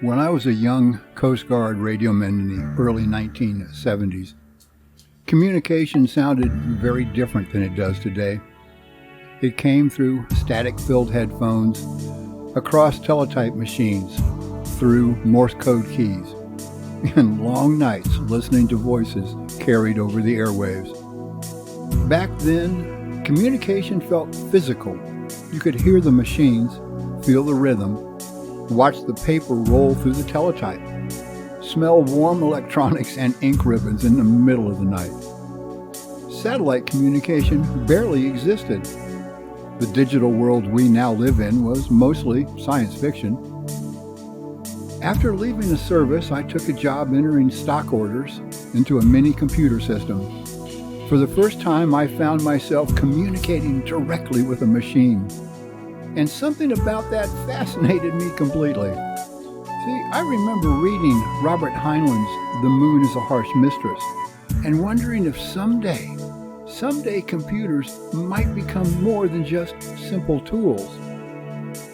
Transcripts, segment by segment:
When I was a young Coast Guard radioman in the early 1970s, communication sounded very different than it does today. It came through static-filled headphones, across teletype machines, through Morse code keys, and long nights listening to voices carried over the airwaves. Back then, communication felt physical. You could hear the machines, feel the rhythm, watch the paper roll through the teletype, smell warm electronics and ink ribbons in the middle of the night. Satellite communication barely existed. The digital world we now live in was mostly science fiction. After leaving the service, I took a job entering stock orders into a mini computer system. For the first time, I found myself communicating directly with a machine. And something about that fascinated me completely. See, I remember reading Robert Heinlein's The Moon is a Harsh Mistress, and wondering if someday computers might become more than just simple tools.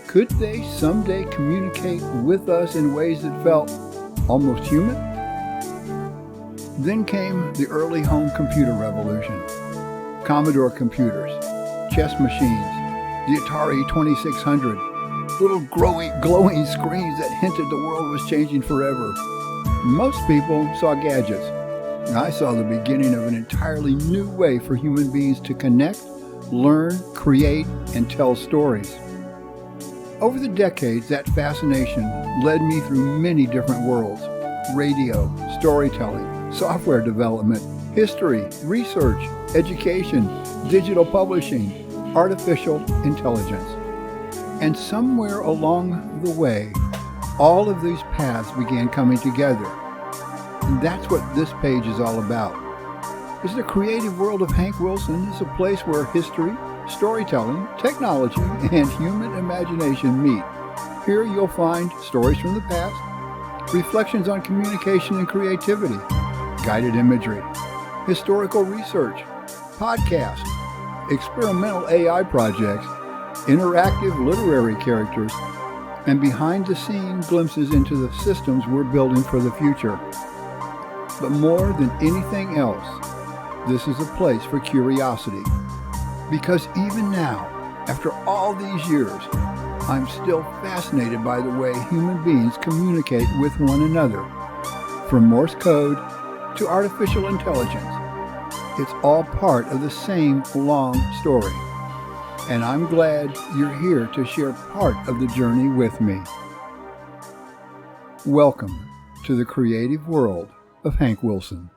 Could they someday communicate with us in ways that felt almost human? Then came the early home computer revolution. Commodore computers, chess machines, the Atari 2600, little glowing screens that hinted the world was changing forever. Most people saw gadgets. I saw the beginning of an entirely new way for human beings to connect, learn, create, and tell stories. Over the decades, that fascination led me through many different worlds: radio, storytelling, software development, history, research, education, digital publishing, artificial intelligence. And somewhere along the way, all of these paths began coming together. And that's what this page is all about. It's the creative world of Hank Wilson is a place where history, storytelling, technology, and human imagination meet. Here you'll find stories from the past, reflections on communication and creativity, guided imagery, historical research, podcasts, experimental AI projects, interactive literary characters, and behind-the-scenes glimpses into the systems we're building for the future. But more than anything else, this is a place for curiosity. Because even now, after all these years, I'm still fascinated by the way human beings communicate with one another. From Morse code to artificial intelligence, it's all part of the same long story. And I'm glad you're here to share part of the journey with me. Welcome to the creative world of Hank Wilson.